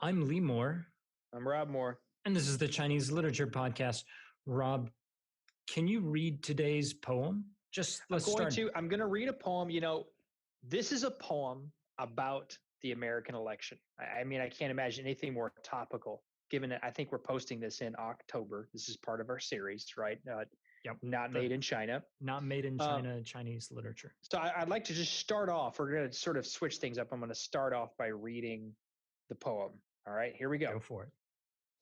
I'm Lee Moore, I'm Rob Moore. and this is the Chinese Literature Podcast. Rob, can you read today's poem? Let's start. I'm going to read a poem. This is a poem about the American election. I mean, I can't imagine anything more topical, given that I think we're posting this in October. This is part of our series, right? Not made in China. Not made in China, Chinese literature. So I'd like to just start off. We're going to sort of switch things up. I'm going to start off by reading the poem. All right, here we go. Go for it.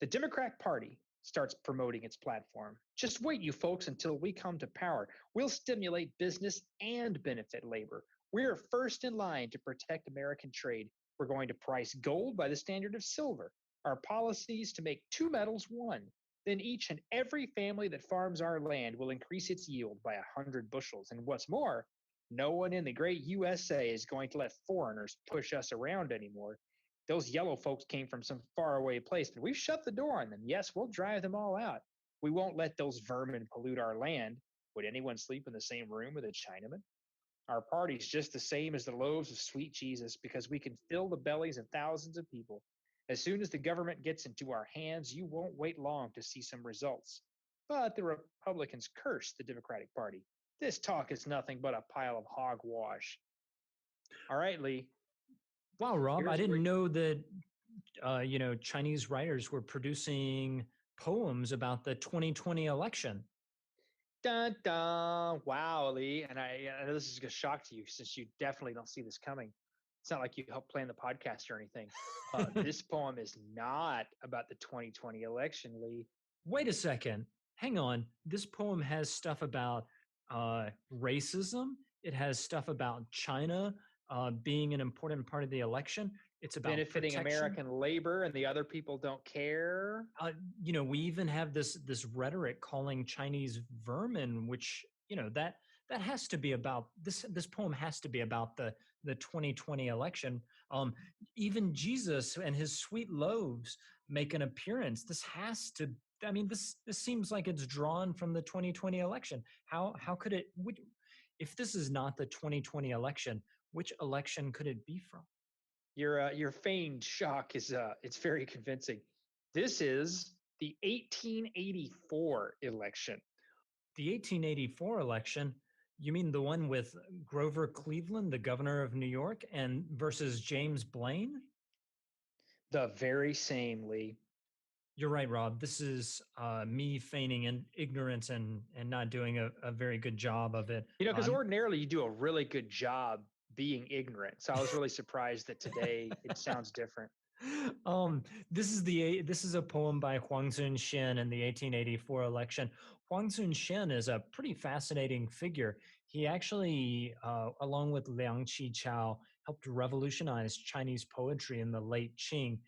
The Democratic Party starts promoting its platform. Just wait, you folks, until we come to power. We'll stimulate business and benefit labor. We're first in line to protect American trade. We're going to price gold by the standard of silver. Our policy is to make two metals one. Then each and every family that farms our land will increase its yield by 100 bushels. And what's more, no one in the great USA is going to let foreigners push us around anymore. Those yellow folks came from some faraway place, but we've shut the door on them. Yes, we'll drive them all out. We won't let those vermin pollute our land. Would anyone sleep in the same room with a Chinaman? Our party's just the same as the loaves of sweet Jesus because we can fill the bellies of thousands of people. As soon as the government gets into our hands, you won't wait long to see some results. But the Republicans curse the Democratic Party. This talk is nothing but a pile of hogwash. All right, Lee. Wow, Rob, I didn't know that, Chinese writers were producing poems about the 2020 election. Dun, dun. Wow, Lee. And I know this is a shock to you since you definitely don't see this coming. It's not like you helped plan the podcast or anything. This poem is not about the 2020 election, Lee. Wait a second. Hang on. This poem has stuff about racism. It has stuff about China being an important part of the election. It's about benefiting protection. American labor, and the other people don't care. We even have this rhetoric calling Chinese vermin, which that has to be about this. This poem has to be about the 2020 election. Even Jesus and his sweet loaves make an appearance. This has to. I mean, this seems like it's drawn from the 2020 election. How could it? If this is not the 2020 election, which election could it be from? Your feigned shock is it's very convincing. This is the 1884 election. The 1884 election? You mean the one with Grover Cleveland, the governor of New York, and versus James Blaine? The very same, Lee. You're right, Rob. This is me feigning ignorance and not doing a very good job of it. Because ordinarily you do a really good job being ignorant. So I was really surprised that today it sounds different. This is a poem by Huang Zunxian in the 1884 election. Huang Zunxian is a pretty fascinating figure. He actually, along with Liang Qichao, helped revolutionize Chinese poetry in the late Qing.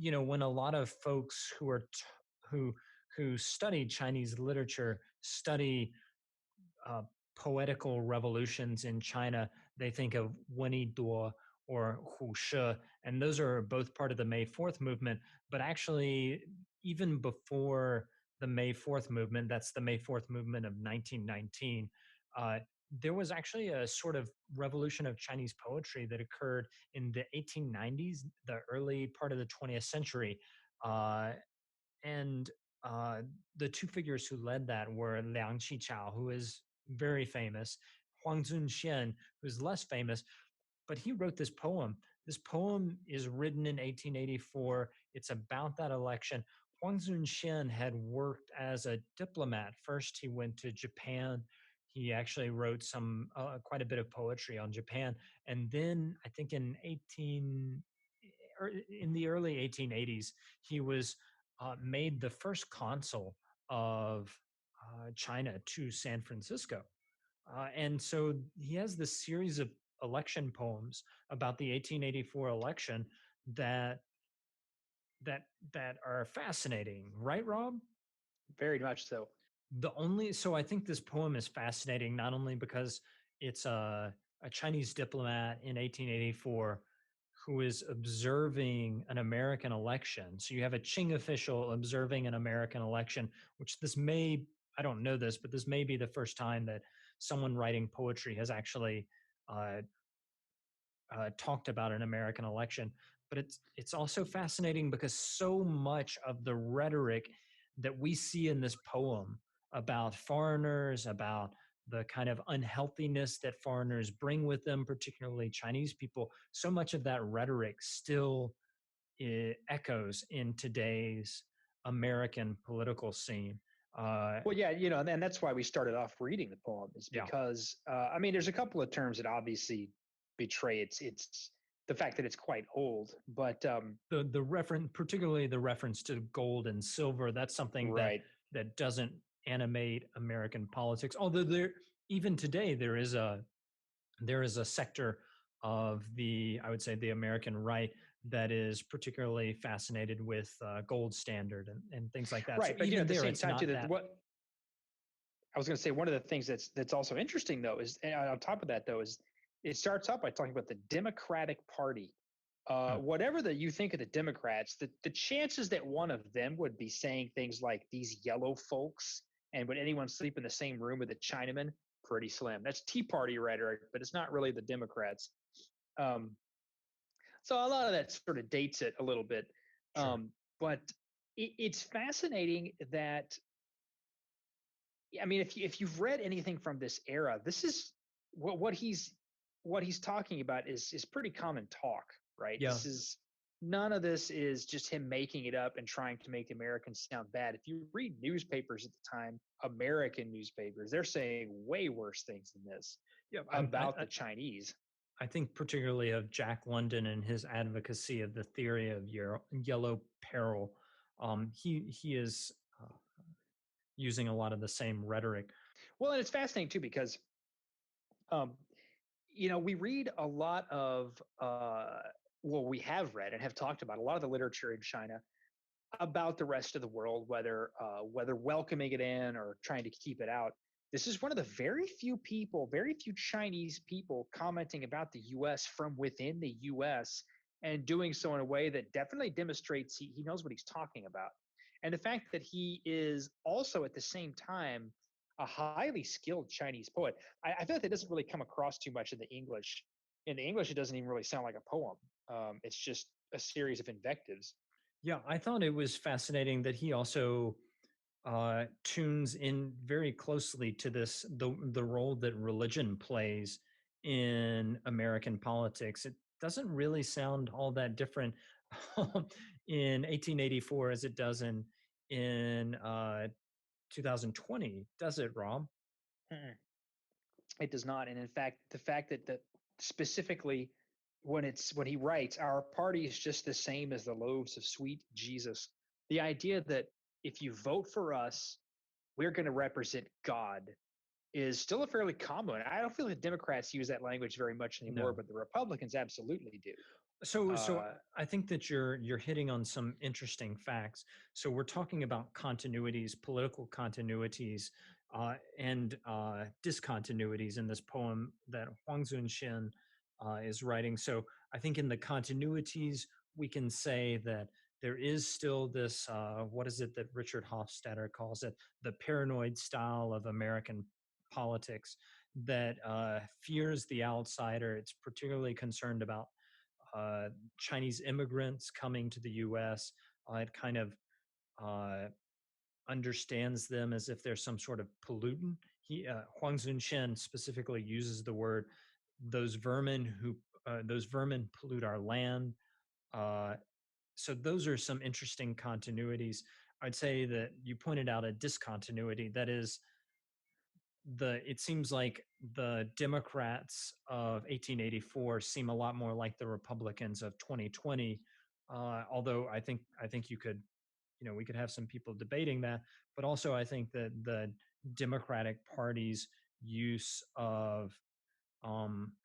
When a lot of folks who study Chinese literature study poetical revolutions in China, they think of Wenyi Duo or Hu Shi, and those are both part of the May 4th movement. But actually, even before the May 4th movement, that's the May 4th movement of 1919, there was actually a sort of revolution of Chinese poetry that occurred in the 1890s, the early part of the 20th century. And the two figures who led that were Liang Qichao, who is very famous, Huang Zunxian, who's less famous, but he wrote this poem. This poem is written in 1884. It's about that election. Huang Zunxian had worked as a diplomat. First, he went to Japan. He actually wrote quite a bit of poetry on Japan. And then I think in the early 1880s, he was made the first consul of China to San Francisco. And so he has this series of election poems about the 1884 election that are fascinating, right, Rob? Very much so. So I think this poem is fascinating not only because it's a Chinese diplomat in 1884 who is observing an American election. So you have a Qing official observing an American election, which I don't know this, but this may be the first time that someone writing poetry has actually talked about an American election. but it's also fascinating because so much of the rhetoric that we see in this poem about foreigners, about the kind of unhealthiness that foreigners bring with them, particularly Chinese people, so much of that rhetoric still echoes in today's American political scene. Well, yeah, and that's why we started off reading the poem, is Yeah, because I mean, there's a couple of terms that obviously betray it's the fact that it's quite old, but the reference, particularly the reference to gold and silver, that's something that right, doesn't animate American politics. Although there, even today, there is a sector of the, I would say, the American right that is particularly fascinated with gold standard and things like that. So right, but even at the there, same it's time, too, not that that. what I was going to say, one of the things that's also interesting though is, and on top of that though, is it starts out by talking about the Democratic Party. Hmm. Whatever that you think of the Democrats, the chances that one of them would be saying things like these yellow folks and would anyone sleep in the same room with a Chinaman, pretty slim. That's Tea Party rhetoric, but it's not really the Democrats. Um, so a lot of that sort of dates it a little bit. Sure. But it's fascinating that, I mean, if you've read anything from this era, this is what he's talking about is pretty common talk, right? Yeah. This is none of this is just him making it up and trying to make the Americans sound bad. If you read newspapers at the time, American newspapers, they're saying way worse things than this Yeah. about the Chinese. I think particularly of Jack London and his advocacy of the theory of yellow peril. He is using a lot of the same rhetoric. Well, and it's fascinating too because um, we read a lot of well, we have read and have talked about a lot of the literature in China about the rest of the world, whether welcoming it in or trying to keep it out. This is one of the very few people, very few Chinese people commenting about the U.S. from within the U.S. and doing so in a way that definitely demonstrates he knows what he's talking about. And the fact that he is also at the same time a highly skilled Chinese poet, I feel like that doesn't really come across too much in the English. In the English, it doesn't even really sound like a poem. It's just a series of invectives. Yeah, I thought it was fascinating that he also tunes in very closely to this the role that religion plays in American politics. It doesn't really sound all that different in 1884 as it does in 2020, does it, Rob? Mm-mm. It does not. And in fact, the fact that specifically when he writes, our party is just the same as the loaves of sweet Jesus. The idea that if you vote for us, we're going to represent God is still a fairly common. I don't feel the Democrats use that language very much anymore, No. but the Republicans absolutely do. So Uh, I think that you're hitting on some interesting facts. So we're talking about continuities, political continuities, and discontinuities in this poem that Huang Zunxian is writing. So I think in the continuities, we can say that there is still this, what is it that Richard Hofstadter calls it, the paranoid style of American politics that fears the outsider. It's particularly concerned about uh, Chinese immigrants coming to the U.S. It kind of uh, understands them as if they're some sort of pollutant. Huang Zunshen specifically uses the word those vermin pollute our land. Uh, so those are some interesting continuities. I'd say that you pointed out a discontinuity that is it seems like the Democrats of 1884 seem a lot more like the Republicans of 2020. Although I think you could, we could have some people debating that, but also I think that the Democratic Party's use of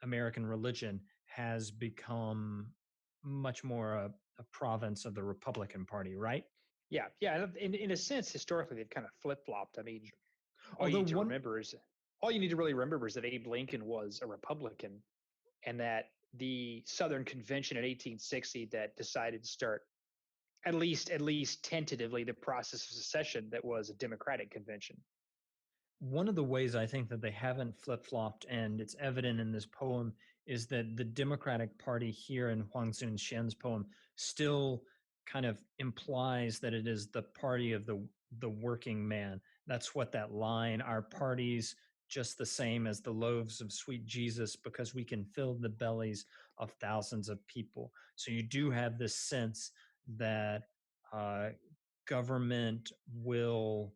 American religion has become much more a province of the Republican Party, right? yeah, yeah. In a sense, historically, they've kind of flip flopped. I mean, all you Although need to one remember is all you need to really remember is that Abe Lincoln was a Republican, and that the Southern Convention in 1860 that decided to start at least tentatively the process of secession, that was a Democratic convention. one of the ways I think that they haven't flip flopped, and it's evident in this poem, is that the Democratic Party here in Huang Zunxian's poem still kind of implies that it is the party of the working man. That's what that line, our party's just the same as the loaves of sweet Jesus because we can fill the bellies of thousands of people. So you do have this sense that uh, government will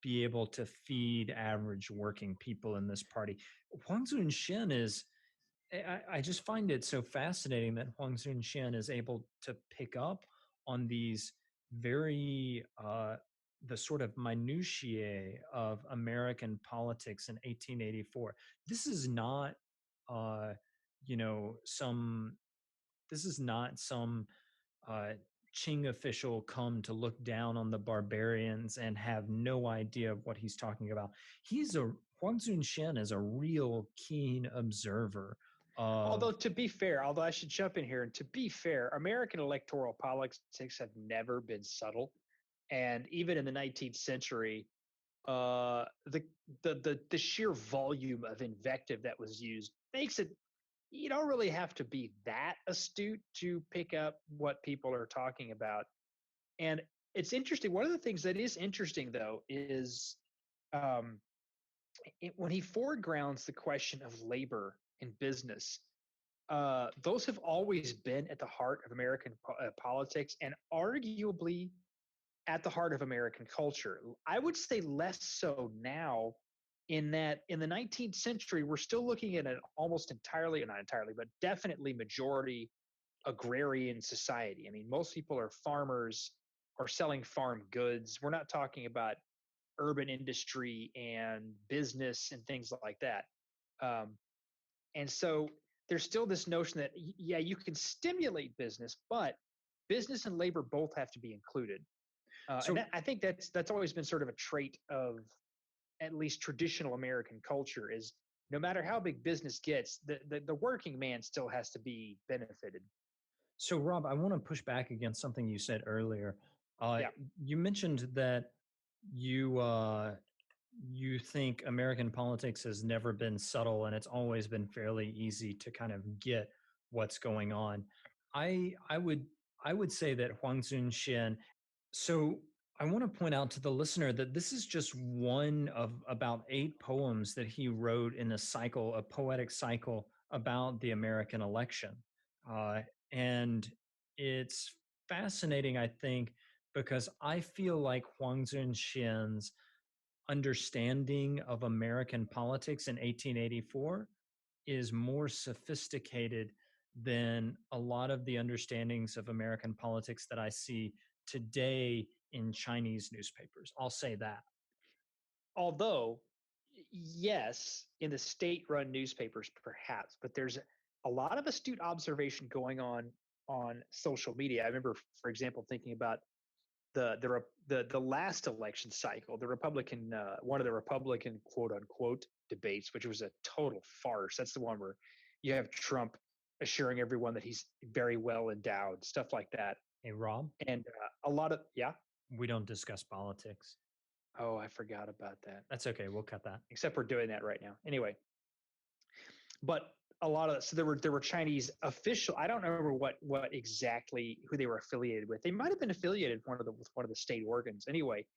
be able to feed average working people in this party. Huang Zunxian is, I just find it so fascinating that Huang Zunxian is able to pick up on these very, the sort of minutiae of American politics in 1884. This is not, uh, you know, this is not some uh, Qing official come to look down on the barbarians and have no idea of what he's talking about. Huang Zunxian is a real keen observer of. Although to be fair, although I should jump in here, and to be fair, American electoral politics have never been subtle, and even in the 19th century, the sheer volume of invective that was used makes it you don't really have to be that astute to pick up what people are talking about. And it's interesting. One of the things that is interesting, though, is um, when he foregrounds the question of labor in business, those have always been at the heart of American politics and arguably at the heart of American culture. I would say less so now, in that in the 19th century, we're still looking at an almost entirely, not entirely, but definitely majority agrarian society. I mean, most people are farmers or selling farm goods. We're not talking about urban industry and business and things like that. Um, and so there's still this notion that, yeah, you can stimulate business, but business and labor both have to be included. And So I think that's always been sort of a trait of at least traditional American culture is no matter how big business gets, the working man still has to be benefited. So, Rob, I want to push back against something you said earlier. Uh, Yeah. you mentioned that you you think American politics has never been subtle and it's always been fairly easy to kind of get what's going on. I would say that Huang Zunxian. So I want to point out to the listener that this is just one of about 8 poems that he wrote in a cycle, a poetic cycle about the American election. Uh, and it's fascinating, I think, because I feel like Huang Zunxian's understanding of American politics in 1884 is more sophisticated than a lot of the understandings of American politics that I see today in Chinese newspapers. I'll say that. Although, yes, in the state-run newspapers, perhaps, but there's a lot of astute observation going on social media. I remember, for example, thinking about the last election cycle, the Republican one of the Republican quote unquote debates, which was a total farce. That's the one where you have Trump assuring everyone that he's very well endowed, stuff like that, Hey, Rob, and a lot of yeah. we don't discuss politics. Oh, I forgot about that. That's okay. We'll cut that. Except we're doing that right now. Anyway, but a lot of so there were Chinese official. I don't remember what exactly who they were affiliated with. They might have been affiliated with one of the state organs. Anyway,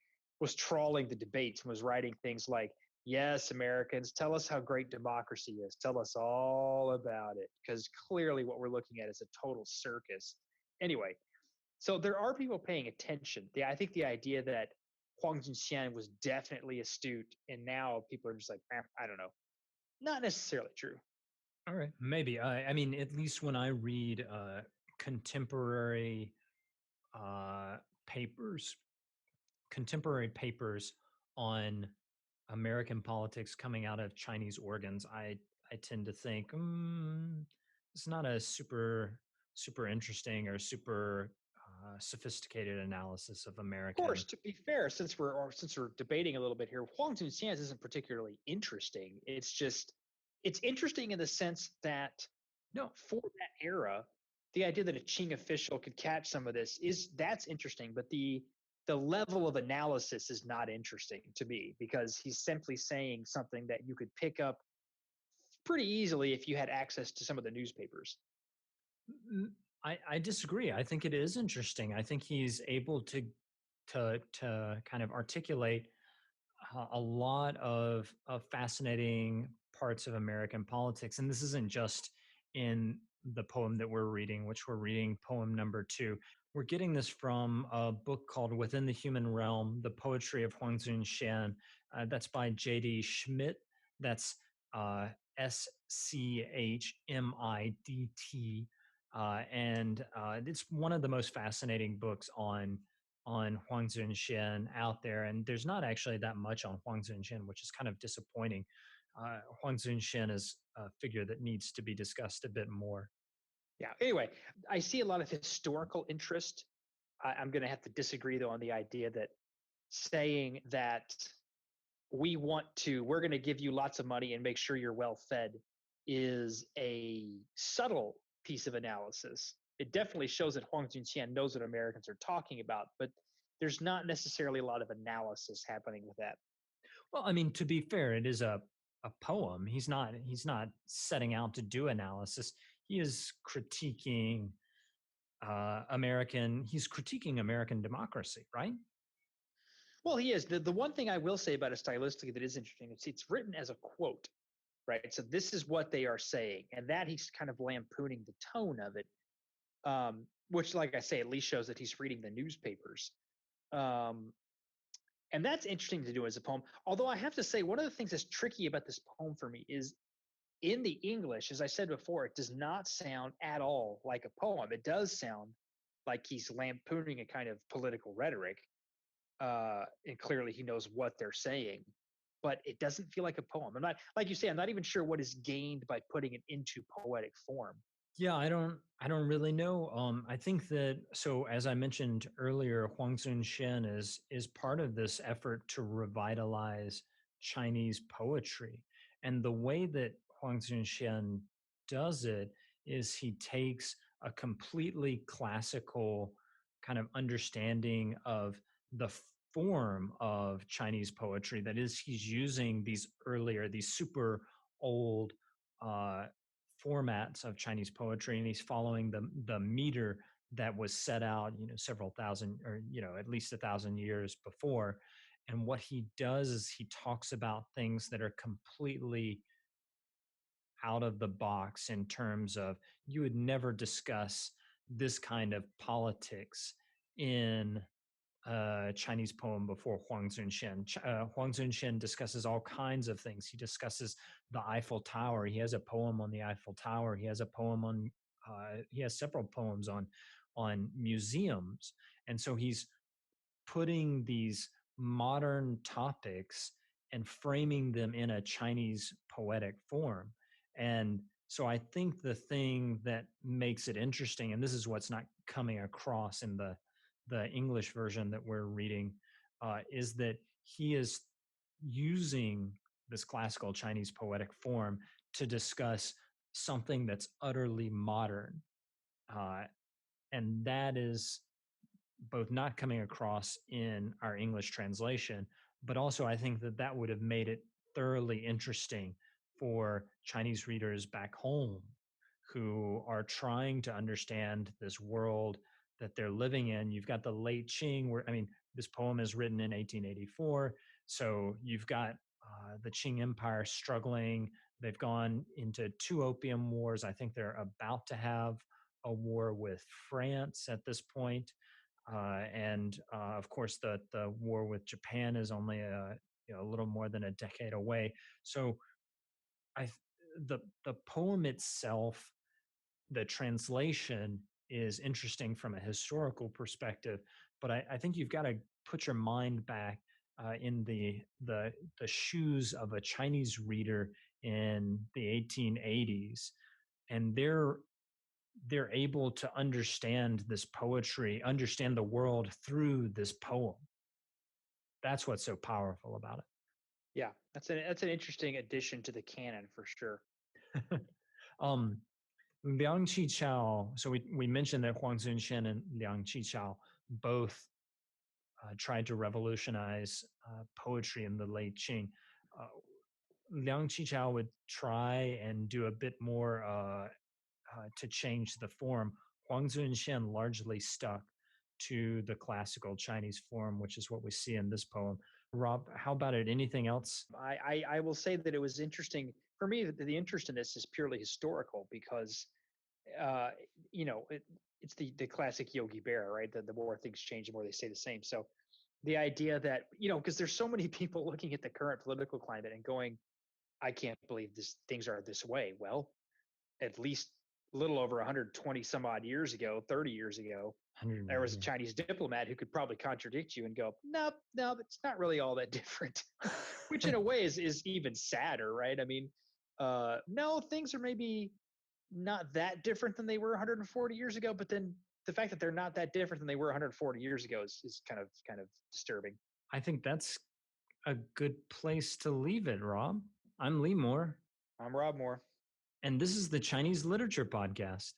was trawling the debates and was writing things like, "Yes, Americans, tell us how great democracy is. Tell us all about it," because clearly what we're looking at is a total circus. Anyway, so there are people paying attention. I think the idea that Huang Zhenxian was definitely astute, and now people are just like, I don't know, not necessarily true. All right. Maybe. I mean, at least when I read contemporary uh, papers, contemporary papers on American politics coming out of Chinese organs, I tend to think it's not a super interesting or super sophisticated analysis of Of course, American. to be fair, since we're debating a little bit here, Huang Zhenxian isn't particularly interesting. It's interesting in the sense that No, for that era, the idea that a Qing official could catch some of this that's interesting, but the level of analysis is not interesting to me because he's simply saying something that you could pick up pretty easily if you had access to some of the newspapers. Mm, I disagree. I think it is interesting. I think he's able to kind of articulate a lot of fascinating parts of American politics, and this isn't just in the poem that we're reading, which we're reading poem number two. We're getting this from a book called "Within the Human Realm: The Poetry of Huang Zunshan." That's by J.D. Schmidt. That's Schmidt, and it's one of the most fascinating books on Huang Zunshan out there, and there's not actually that much on Huang Zunshan, which is kind of disappointing. Huang Zunshan is a figure that needs to be discussed a bit more. Yeah. Anyway, I see a lot of historical interest. I'm going to have to disagree though on the idea that saying that we're going to give you lots of money and make sure you're well fed is a subtle piece of analysis. It definitely shows that Huang Junqian knows what Americans are talking about, but there's not necessarily a lot of analysis happening with that. Well, I mean, to be fair, it is a poem. He's not setting out to do analysis. He is critiquing American. He's critiquing American democracy, right? Well, he is. The one thing I will say about it stylistically that is interesting is it's written as a quote, right? So this is what they are saying, and that he's kind of lampooning the tone of it, which, like I say, at least shows that he's reading the newspapers. Um, and that's interesting to do as a poem. Although I have to say, one of the things that's tricky about this poem for me is in the English, as I said before, it does not sound at all like a poem. It does sound like he's lampooning a kind of political rhetoric, and clearly he knows what they're saying. But it doesn't feel like a poem. I'm not, like you say, I'm not even sure what is gained by putting it into poetic form. Yeah, I don't really know. I think that so as I mentioned earlier, Huang Zunshan is part of this effort to revitalize Chinese poetry. And the way that Huang Zunshan does it is he takes a completely classical kind of understanding of the form of Chinese poetry. That is, he's using these super old uh, formats of Chinese poetry, and he's following the meter that was set out, several thousand or at least 1,000 years before. And what he does is he talks about things that are completely out of the box in terms of you would never discuss this kind of politics in Chinese poem before Huang Zunshan. Huang Zunshan discusses all kinds of things. He discusses the Eiffel Tower. He has a poem on the Eiffel Tower. He has a poem on. He has several poems on museums, and so he's putting these modern topics and framing them in a Chinese poetic form. And so I think the thing that makes it interesting, and this is what's not coming across in the English version that we're reading, is that he is using this classical Chinese poetic form to discuss something that's utterly modern. Uh, and that is both not coming across in our English translation, but also I think that that would have made it thoroughly interesting for Chinese readers back home who are trying to understand this world that they're living in. You've got the late Qing, where, I mean, this poem is written in 1884. So you've got the Qing Empire struggling. They've gone into two opium wars. I think they're about to have a war with France at this point. And of course, the war with Japan is only a little more than a decade away. So I the poem itself, the translation is interesting from a historical perspective, but I think you've got to put your mind back in the shoes of a Chinese reader in the 1880s, and they're able to understand this poetry, understand the world through this poem. That's what's so powerful about Yeah, that's an interesting addition to the canon for sure. it. Liang Qichao. So we mentioned that Huang Zunshan and Liang Qichao both tried to revolutionize poetry in the late Qing. Uh, Liang Qichao would try and do a bit more to change the form. Huang Zunxian largely stuck to the classical Chinese form, which is what we see in this poem. Rob, how about it? Anything else? I will say that it was interesting for me. The interest in this is purely historical because uh, you know it's the classic Yogi Bear, right? The more things change, the more they stay the same. So the idea that because there's so many people looking at the current political climate and going, I can't believe this things are this way. Well, at least a little over 120 some odd years ago, 30 years ago, 100, there was a yeah. Chinese diplomat who could probably contradict you and go, nope, no, it's not really all that different, which in a way is even sadder, right? I mean, no, things are maybe not that different than they were 140 years ago, but then the fact that they're not that different than they were 140 years ago is kind of disturbing. I think that's a good place to leave it, Rob. I'm Lee Moore, I'm Rob Moore. and this is the Chinese Literature Podcast.